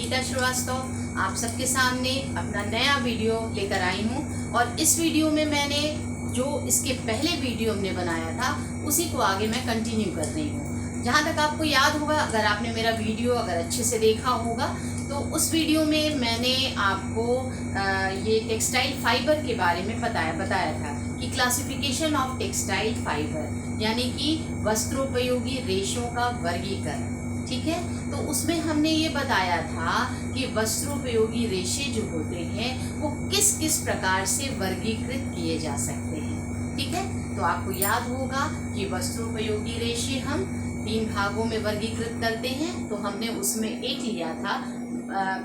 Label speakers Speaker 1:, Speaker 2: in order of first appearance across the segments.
Speaker 1: गीता श्रीवास्तव आप सबके सामने अपना नया वीडियो लेकर आई हूँ। और इस वीडियो में मैंने जो इसके पहले वीडियो हमने बनाया था उसी को आगे मैं कंटिन्यू कर रही हूँ। जहाँ तक आपको याद होगा, अगर आपने मेरा वीडियो अगर अच्छे से देखा होगा तो उस वीडियो में मैंने आपको ये टेक्सटाइल फाइबर के बारे में बताया था कि क्लासिफिकेशन ऑफ टेक्सटाइल फाइबर यानी कि वस्त्रोपयोगी रेशों का वर्गीकरण। ठीक है, तो उसमें हमने ये बताया था कि वस्त्रोपयोगी रेशे जो होते हैं वो किस किस प्रकार से वर्गीकृत किए जा सकते हैं। ठीक है, तो आपको याद होगा कि वस्त्रोपयोगी रेशे हम 3 भागों में वर्गीकृत करते हैं। तो हमने उसमें एक लिया था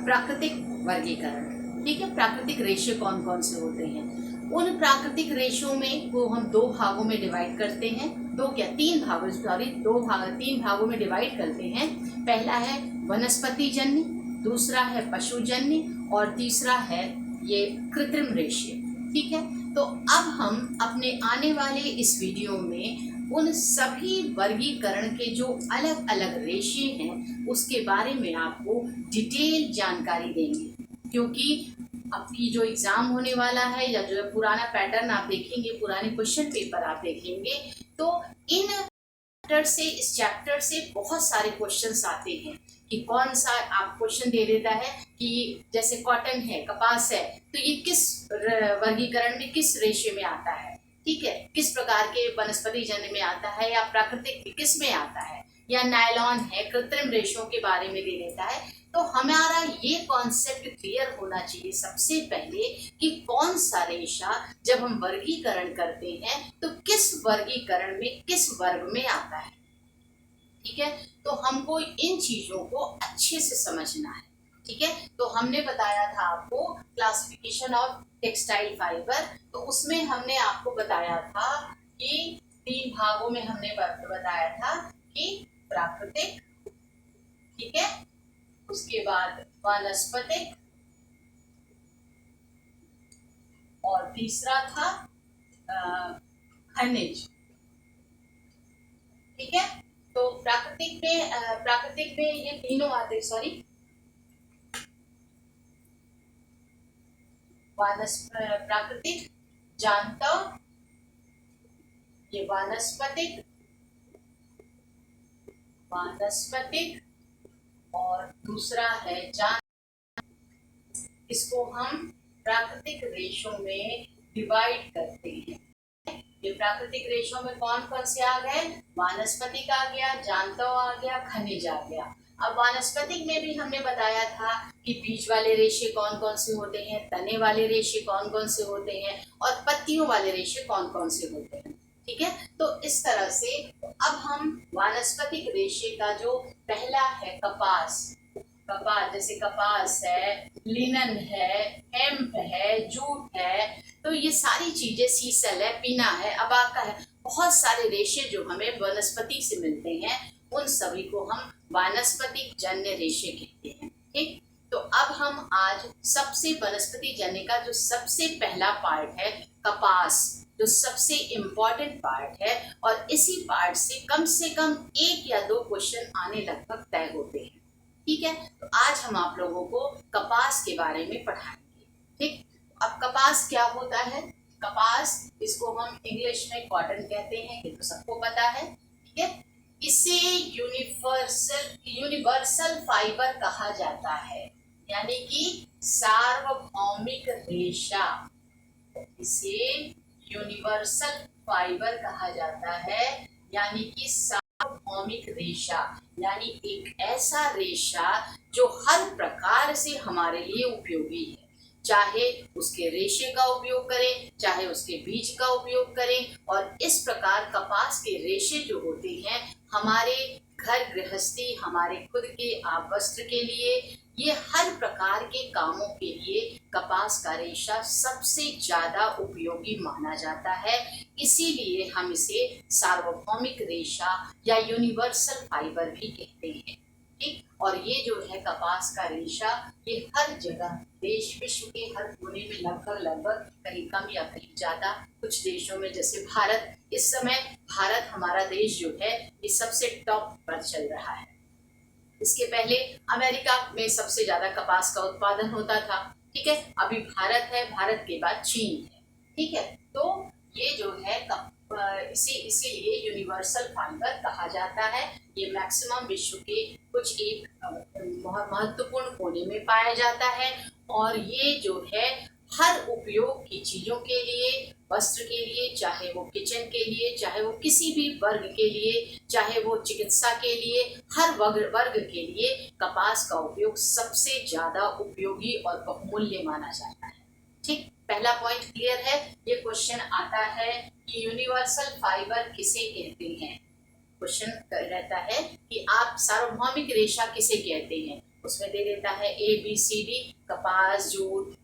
Speaker 1: प्राकृतिक वर्गीकरण। ठीक है, प्राकृतिक रेशे कौन कौन से होते हैं, उन प्राकृतिक रेशों में को हम 2 भागों में डिवाइड करते हैं। 3 भागों में डिवाइड करते हैं। पहला है वनस्पति जन्य, दूसरा है पशुजन्य और तीसरा है ये कृत्रिम रेशे। ठीक है, तो अब हम अपने आने वाले इस वीडियो में उन सभी वर्गीकरण के जो अलग अलग रेशे हैं उसके बारे में आपको डिटेल जानकारी देंगे। क्योंकि आपकी जो एग्ज़ाम होने वाला है या जो पुराना पैटर्न आप देखेंगे, पुराने क्वेश्चन पेपर आप देखेंगे, तो इस चैप्टर से बहुत सारे क्वेश्चंस आते हैं कि कौन सा आप क्वेश्चन दे देता है कि जैसे कॉटन है, कपास है, तो ये किस वर्गीकरण में किस रेशे में आता है। ठीक है, किस प्रकार के वनस्पति जन्य में आता है या प्राकृतिक किस में आता है, या नायलॉन है, कृत्रिम रेशों के बारे में दे देता है। तो हमारा ये कॉन्सेप्ट क्लियर होना चाहिए सबसे पहले कि कौन सा रेशा जब हम वर्गीकरण करते हैं तो किस वर्गीकरण में किस वर्ग में आता है। ठीक है, तो हमको इन चीजों को अच्छे से समझना है। ठीक है, तो हमने बताया था आपको क्लासिफिकेशन ऑफ टेक्सटाइल फाइबर, तो उसमें हमने आपको बताया था कि 3 भागों में हमने बताया था कि प्राकृतिक, ठीक है, उसके बाद वनस्पतिक और तीसरा था खनिज। ठीक है, तो प्राकृतिक में ये तीनों आते, सॉरी, प्राकृतिक, जांतव, ये वानस्पतिक और दूसरा है जान। इसको हम प्राकृतिक रेशों में डिवाइड करते हैं। ये प्राकृतिक रेशों में कौन कौन से आ गए, वानस्पतिक आ गया, जांतव आ गया, खनिज आ गया। अब वानस्पतिक में भी हमने बताया था कि बीज वाले रेशे कौन कौन से होते हैं, तने वाले रेशे कौन कौन से होते हैं और पत्तियों वाले रेशे कौन कौन से होते हैं। ठीक है, तो इस तरह से अब हम वानस्पतिक रेशे का जो पहला है कपास, जैसे कपास है, लिनन है, हेम्प है, जूट है, तो ये सारी चीजें, सीसल है, पिना है, अबाका है, बहुत सारे रेशे जो हमें वनस्पति से मिलते हैं उन सभी को हम वानस्पतिक जन्य रेशे कहते हैं। ठीक, तो अब हम आज सबसे वनस्पति जन्य का जो सबसे पहला पार्ट है कपास, जो सबसे इम्पोर्टेंट पार्ट है, और इसी पार्ट से कम 1 या 2 क्वेश्चन आने लगभग तय होते हैं। ठीक है, तो आज हम आप लोगों को कपास के बारे में पढ़ाएंगे। ठीक, अब कपास क्या होता है, कपास, इसको हम इंग्लिश में कॉटन कहते हैं, ये तो सबको पता है। ठीक है, इसे यूनिवर्सल फाइबर कहा जाता है, यानी कि सार्वभौमिक रेशा। इसे यूनिवर्सल फाइबर कहा जाता है, यानी कि सार्वभौमिक रेशा, यानी एक ऐसा रेशा जो हर प्रकार से हमारे लिए उपयोगी है, चाहे उसके रेशे का उपयोग करें, चाहे उसके बीज का उपयोग करें। और इस प्रकार कपास के रेशे जो होते हैं हमारे घर गृहस्थी, हमारे खुद के वस्त्र के लिए, ये हर प्रकार के कामों के लिए कपास का रेशा सबसे ज्यादा उपयोगी माना जाता है। इसीलिए हम इसे सार्वभौमिक रेशा या यूनिवर्सल फाइबर भी कहते हैं। ठीक, और ये जो है कपास का रेशा, ये हर जगह देश विश्व के हर कोने में लगभग कहीं कम या कहीं ज्यादा, कुछ देशों में जैसे भारत, इस समय भारत हमारा देश जो है ये सबसे टॉप पर चल रहा है। इसके पहले अमेरिका में सबसे ज्यादा कपास का उत्पादन होता था, ठीक है। अभी भारत है, भारत के बाद चीन है, ठीक है। तो ये जो है इसीलिए यूनिवर्सल फाइबर कहा जाता है। ये मैक्सिमम विश्व के कुछ एक महत्वपूर्ण कोने में पाया जाता है, और ये जो है हर उपयोग की चीजों के लिए, वस्त्र के लिए, चाहे वो किचन के लिए, चाहे वो किसी भी वर्ग के लिए, चाहे वो चिकित्सा के लिए, हर वर्ग के लिए कपास का उपयोग सबसे ज्यादा उपयोगी और बहुमूल्य माना जाता है, ठीक। पहला पॉइंट क्लियर है। ये क्वेश्चन आता है कि यूनिवर्सल फाइबर किसे कहते हैं। क्वेश्चन रहता है कि आप सार्वभौमिक रेशा किसे कहते हैं, उसमें दे देता है ABCD, कपास, जूट,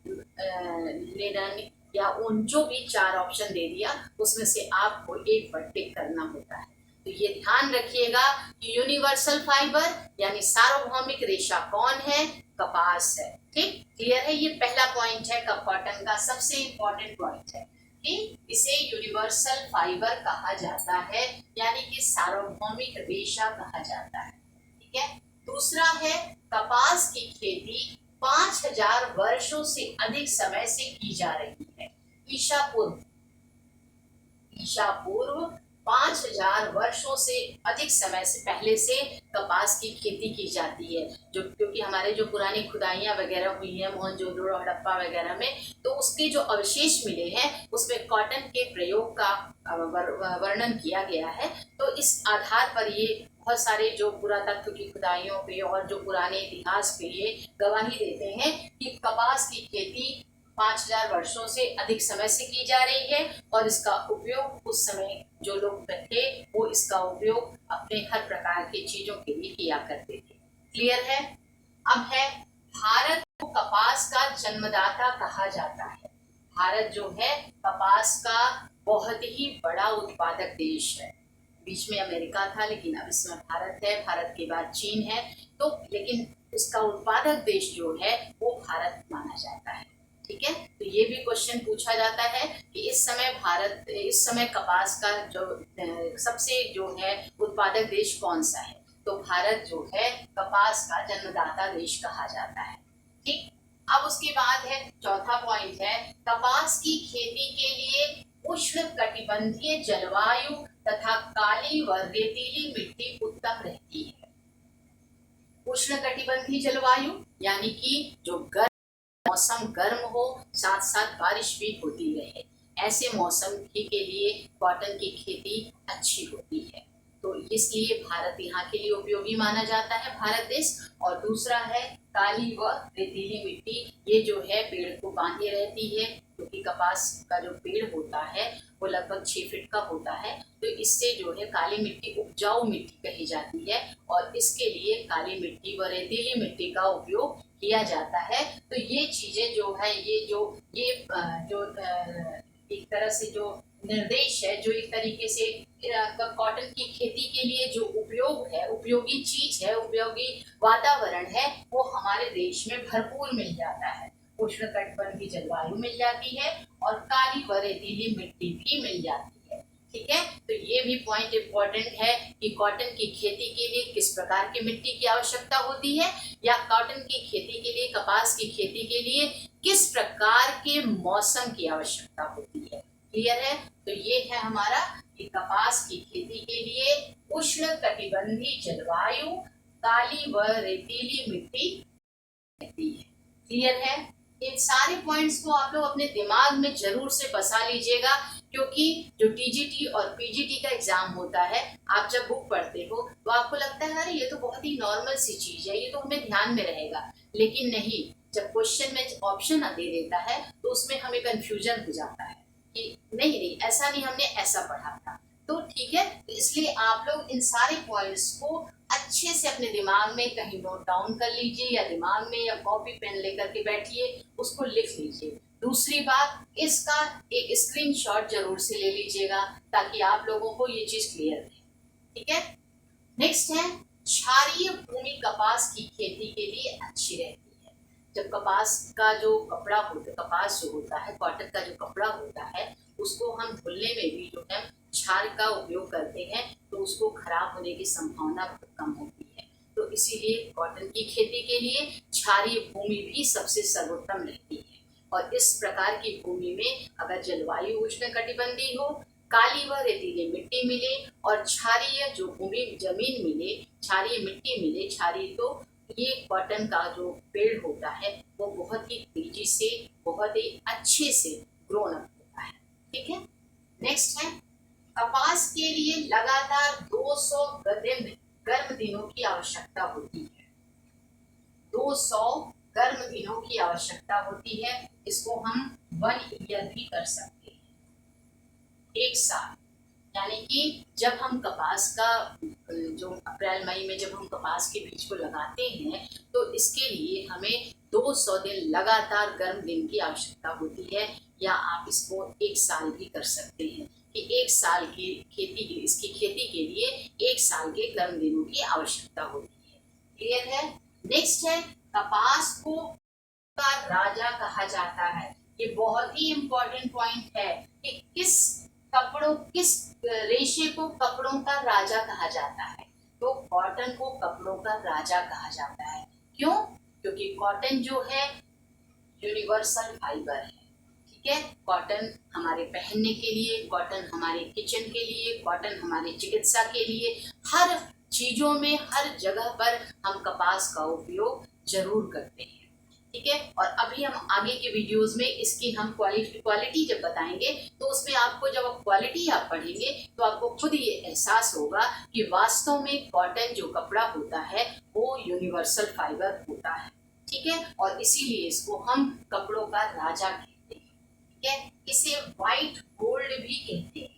Speaker 1: लिनन या ऊन, जो भी 4 ऑप्शन दे दिया उसमें से आपको एक पर टिक करना होता है। तो ये ध्यान रखिएगा कि यूनिवर्सल फाइबर यानी सार्वभौमिक रेशा कौन है, कपास है, ठीक। क्लियर है। ये पहला पॉइंट है, कॉटन का सबसे इंपॉर्टेंट पॉइंट है कि इसे यूनिवर्सल फाइबर कहा जाता है, यानी कि सार्वभौमिक रेशा कहा जाता है, ठीक है। दूसरा है, कपास की खेती 5000 वर्षों से अधिक समय से की जा रही है। ईसा पूर्व 5000 वर्षों से अधिक समय से पहले से कपास की खेती की जाती है, जो क्योंकि हमारे जो पुरानी खुदाइयाँ वगैरह हुई हैं मोहनजोदड़ो, हड़प्पा वगैरह में, तो उसके जो अवशेष मिले हैं उसमें कॉटन के प्रयोग का वर्णन किया गया है। तो इस आधार पर ये बहुत सारे जो पुरातत्व की खुदाइयों पे और जो पुराने इतिहास पे ये गवाही देते हैं कि कपास की खेती 5000 वर्षों से अधिक समय से की जा रही है, और इसका उपयोग उस समय जो लोग थे वो इसका उपयोग अपने हर प्रकार की चीजों के लिए किया करते थे। क्लियर है। अब है, भारत को कपास का जन्मदाता कहा जाता है। भारत जो है कपास का बहुत ही बड़ा उत्पादक देश है। बीच में अमेरिका था, लेकिन अब इसमें भारत है, भारत के बाद चीन है, तो लेकिन इसका उत्पादक देश जो है वो भारत माना जाता है, ठीक है। तो ये भी क्वेश्चन पूछा जाता है कि इस समय कपास का जो सबसे जो है उत्पादक देश कौन सा है, तो भारत जो है कपास का जन्मदाता देश कहा जाता है, ठीक। अब उसके बाद है, चौथा पॉइंट है, कपास की खेती के लिए उष्ण कटिबंधीय जलवायु तथा काली व रेतीली मिट्टी उत्तम रहती है। उष्ण कटिबंधीय जलवायु यानी कि जो मौसम गर्म हो, साथ साथ बारिश भी होती रहे, ऐसे मौसम के लिए कॉटन की खेती अच्छी होती है, तो इसलिए भारत यहाँ के लिए उपयोगी माना जाता है, भारत देश। और दूसरा है, काली व रेतीली मिट्टी, ये जो है पेड़ को बांधे रहती है, क्योंकि कपास का जो पेड़ होता है वो लगभग 6 फीट का होता है, तो इससे जो है काली मिट्टी उपजाऊ मिट्टी कही जाती है, और इसके लिए काली मिट्टी व रेतीली मिट्टी का उपयोग किया जाता है। तो ये चीजें जो है, ये जो एक तरह से जो निर्देश है, जो एक तरीके से कॉटन की खेती के लिए जो उपयोगी चीज है, उपयोगी वातावरण है, वो हमारे देश में भरपूर मिल जाता है। उष्ण कटिबंधीय जलवायु मिल जाती है और काली व रेतीली मिट्टी भी मिल जाती है, ठीक है। तो ये भी पॉइंट इम्पोर्टेंट है कि कॉटन की खेती के लिए किस प्रकार की मिट्टी की आवश्यकता होती है, या कॉटन की खेती के लिए, कपास की खेती के लिए किस प्रकार के मौसम की आवश्यकता होती है। क्लियर है। तो ये है हमारा कि कपास की खेती के लिए उष्ण कटिबंधीय जलवायु, काली व रेतीली मिट्टी रहती है। क्लियर है। इन सारे पॉइंट्स को आप लोग अपने दिमाग में जरूर से बसा लीजिएगा, क्योंकि जो TGT और PGT का एग्जाम होता है, आप जब बुक पढ़ते हो तो आपको लगता है अरे ये तो बहुत ही नॉर्मल सी चीज है, ये तो हमें ध्यान में रहेगा, लेकिन नहीं, जब क्वेश्चन में ऑप्शन दे देता है तो उसमें हमें कंफ्यूजन हो जाता है कि नहीं ऐसा नहीं, हमने ऐसा पढ़ा था। तो ठीक है, इसलिए आप लोग इन सारे पॉइंट्स को अच्छे से अपने दिमाग में कहीं नोट डाउन कर लीजिए, या दिमाग में या कॉपी पेन लेकर के बैठिए, उसको लिख लीजिए। दूसरी बात, इसका एक स्क्रीनशॉट जरूर से ले लीजिएगा, ताकि आप लोगों को ये चीज क्लियर रहे, ठीक है। नेक्स्ट है, क्षारीय भूमि कपास की खेती के लिए अच्छी रहती है। जब कपास का जो कपड़ा होता है, कपास जो होता है, कॉटन का जो कपड़ा होता है, उसको हम धुलने में भी जो है क्षार का उपयोग करते हैं, तो उसको खराब होने की संभावना बहुत कम होती है। तो इसीलिए कॉटन की खेती के लिए क्षारीय भूमि भी सबसे सर्वोत्तम रहती है। और इस प्रकार की भूमि में अगर जलवायु उष्णकटिबंधीय हो, काली व रेतीली मिट्टी मिले और क्षारीय जो भूमि जमीन मिले, क्षारीय मिट्टी मिले, क्षारीय, तो ये कॉटन का जो पेड़ होता है वो बहुत ही तेजी से, बहुत ही अच्छे से ग्रोन अप होता है। ठीक है, नेक्स्ट है कपास के लिए लगातार 200 गर्म दिनों की आवश्यकता होती है। 200 गर्म दिनों की आवश्यकता होती है। इसको हम 1 ईयर भी कर सकते हैं, 1 साल। यानी कि जब हम कपास का जो अप्रैल मई में जब हम कपास के बीज को लगाते हैं तो इसके लिए हमें 200 दिन लगातार गर्म दिन की आवश्यकता होती है, या आप इसको 1 साल भी कर सकते हैं कि 1 साल की खेती, इसकी खेती के लिए 1 साल के गर्म दिनों की आवश्यकता होती है। क्लियर है? नेक्स्ट है कपास को का राजा कहा जाता है। ये बहुत ही इम्पोर्टेंट पॉइंट है कि किस रेशे को कपड़ों का राजा कहा जाता है। तो कॉटन को कपड़ों का राजा कहा जाता है। क्यों? क्योंकि कॉटन जो है यूनिवर्सल फाइबर है। ठीक है, कॉटन हमारे पहनने के लिए, कॉटन हमारे किचन के लिए, कॉटन हमारे चिकित्सा के लिए, हर चीजों में, हर जगह पर हम कपास का उपयोग जरूर करते हैं। ठीक है, और अभी हम आगे के वीडियोस में इसकी हम क्वालिटी जब बताएंगे तो उसमें आपको, जब आप क्वालिटी आप पढ़ेंगे तो आपको खुद ये एहसास होगा कि वास्तव में कॉटन जो कपड़ा होता है वो यूनिवर्सल फाइबर होता है। ठीक है, और इसीलिए इसको हम कपड़ों का राजा कहते हैं। ठीक है, इसे व्हाइट गोल्ड भी कहते हैं।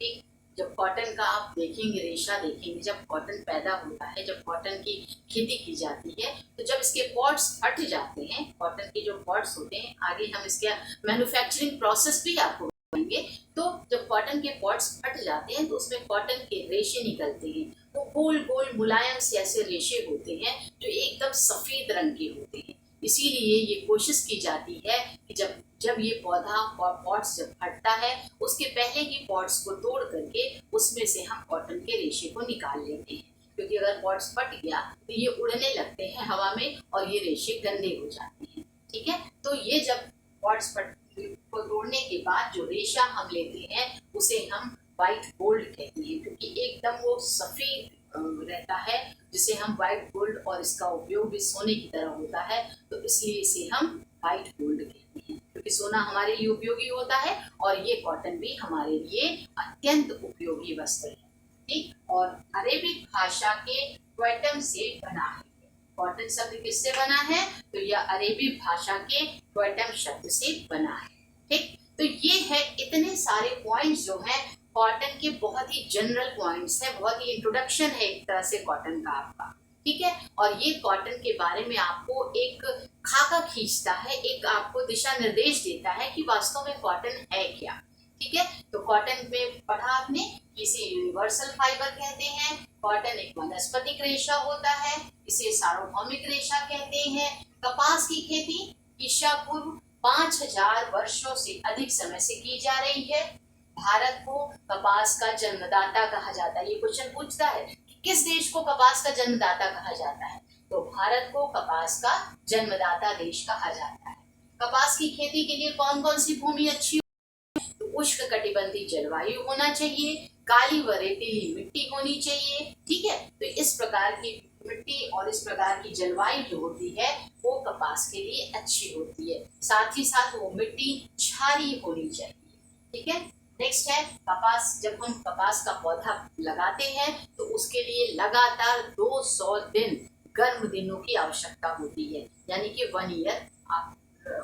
Speaker 1: ठीक, जब कॉटन का आप देखेंगे, रेशा देखेंगे, जब कॉटन पैदा होता है, जब कॉटन की खेती की जाती है, तो जब इसके पॉट्स फट जाते हैं, कॉटन के जो पॉट्स होते हैं, आगे हम इसका मैन्युफैक्चरिंग प्रोसेस भी आपको बताएंगे, तो जब कॉटन के पॉट्स फट जाते हैं तो उसमें कॉटन के रेशे निकलते हैं। वो गोल गोल मुलायम से ऐसे रेशे होते हैं जो एकदम सफेद रंग के होते हैं। इसीलिए ये कोशिश की जाती है कि जब ये पौधा और पॉट्स जब फटता है उसके पहले ही पॉट्स को तोड़ करके उसमें से हम कॉटन के रेशे को निकाल लेते हैं, क्योंकि अगर पॉट्स फट गया तो ये उड़ने लगते हैं हवा में और ये रेशे गंदे हो जाते हैं। ठीक है, तो ये जब पॉट्स को तोड़ने के बाद जो रेशा हम लेते हैं उसे हम व्हाइट गोल्ड कहते हैं, क्योंकि एकदम वो सफेद रहता है, जिसे हम व्हाइट गोल्ड, और इसका उपयोग भी सोने की तरह होता है, तो इसलिए इसे हम व्हाइट गोल्ड कहते हैं, क्योंकि सोना हमारे लिए उपयोगी होता है और ये कॉटन भी हमारे लिए अत्यंत उपयोगी वस्त्र है। ठीक, और अरेबिक भाषा के ट्वेटम से बना है। कॉटन शब्द किससे बना है? तो यह अरेबिक भाषा के ट्वेटम शब्द से बना है। ठीक, तो ये है इतने सारे पॉइंट्स जो हैं कॉटन के, बहुत ही जनरल पॉइंट्स है, बहुत ही इंट्रोडक्शन है एक तरह से कॉटन का आपका। ठीक है, और ये कॉटन के बारे में आपको एक खाका खींचता है, एक आपको दिशा निर्देश देता है कि वास्तव में कॉटन है क्या। ठीक है, तो कॉटन में पढ़ा आपने, इसे यूनिवर्सल फाइबर कहते हैं। कॉटन एक वनस्पतिक रेशा होता है, इसे सार्वभौमिक रेशा कहते हैं। कपास की खेती ईसा पूर्व 5000 वर्षों से अधिक समय से की जा रही है। भारत को कपास का जन्मदाता कहा जाता है। ये क्वेश्चन पूछता है कि किस देश को कपास का जन्मदाता कहा जाता है, तो भारत को कपास का जन्मदाता देश कहा जाता है। कपास की खेती के लिए कौन कौन सी भूमि अच्छी? तो उष्णकटिबंधीय जलवायु होना चाहिए, काली व रेतीली मिट्टी होनी चाहिए। ठीक है, तो इस प्रकार की मिट्टी और इस प्रकार की जलवायु जो होती है वो कपास के लिए अच्छी होती है। साथ ही साथ वो मिट्टी क्षारीय होनी चाहिए। ठीक है, नेक्स्ट है कपास। जब हम कपास का पौधा लगाते हैं तो उसके लिए लगातार 200 दिन गर्म दिनों की आवश्यकता होती है, यानी कि 1 ईयर आप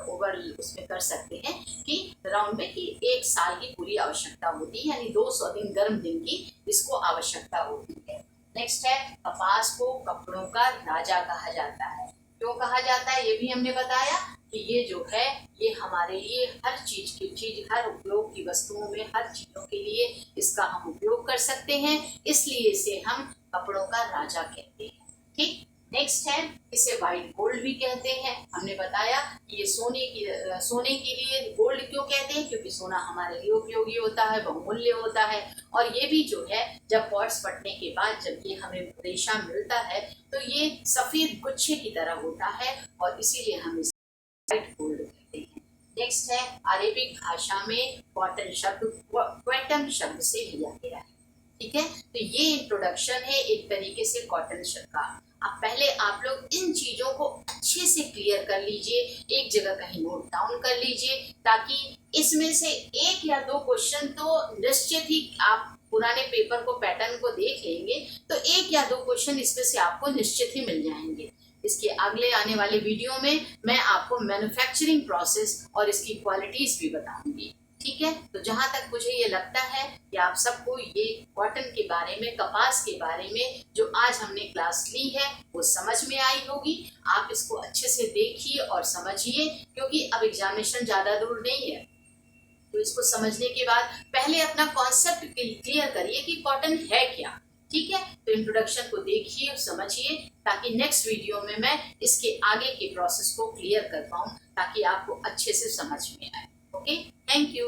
Speaker 1: ओवर उसमें कर सकते हैं कि राउंड में कि 1 साल की पूरी आवश्यकता होती है, यानी 200 दिन गर्म दिन की इसको आवश्यकता होती है। नेक्स्ट है कपास को कपड़ों का राजा कहा जाता है। क्यों कहा जाता है ये भी हमने बताया कि ये जो है ये हमारे लिए हर चीज, हर उपयोग की वस्तुओं में, हर चीजों के लिए इसका हम उपयोग कर सकते हैं, इसलिए इसे हम कपड़ों का राजा कहते हैं। ठीक, नेक्स्ट है, इसे व्हाइट गोल्ड भी कहते हैं। हमने बताया कि ये सोने के लिए गोल्ड क्यों कहते हैं, क्योंकि सोना हमारे लिए उपयोगी होता है, बहुमूल्य होता है। और ये भी जो है, जब पॉट्स फटने के बाद जब ये हमें रेशा मिलता है तो ये सफेद गुच्छे की तरह होता है, और इसीलिए हम इसे व्हाइट गोल्ड कहते हैं। नेक्स्ट है, अरेबिक भाषा में कॉटन शब्द क्वेटम शब्द से लिया गया है। ठीक है, तो ये इंट्रोडक्शन है एक तरीके से कॉटन शब्द का। अब पहले आप लोग इन चीजों को अच्छे से क्लियर कर लीजिए, एक जगह कहीं नोट डाउन कर लीजिए, ताकि इसमें से एक या दो क्वेश्चन तो निश्चित ही, आप पुराने पेपर को पैटर्न को देख लेंगे तो एक या दो क्वेश्चन इसमें से आपको निश्चित ही मिल जाएंगे। इसके अगले आने वाले वीडियो में मैं आपको मैन्युफैक्चरिंग प्रोसेस और इसकी क्वालिटीज भी बताऊंगी। ठीक है, तो जहां तक मुझे ये लगता है कि आप सबको ये कॉटन के बारे में, कपास के बारे में जो आज हमने क्लास ली है वो समझ में आई होगी। आप इसको अच्छे से देखिए और समझिए, क्योंकि अब एग्जामिनेशन ज्यादा दूर नहीं है। तो इसको समझने के बाद पहले अपना कॉन्सेप्ट क्लियर करिए कि कॉटन है क्या। ठीक है, तो इंट्रोडक्शन को देखिए और समझिए, ताकि नेक्स्ट वीडियो में मैं इसके आगे के प्रोसेस को क्लियर कर पाऊं, ताकि आपको अच्छे से समझ में आए। Okay, thank you.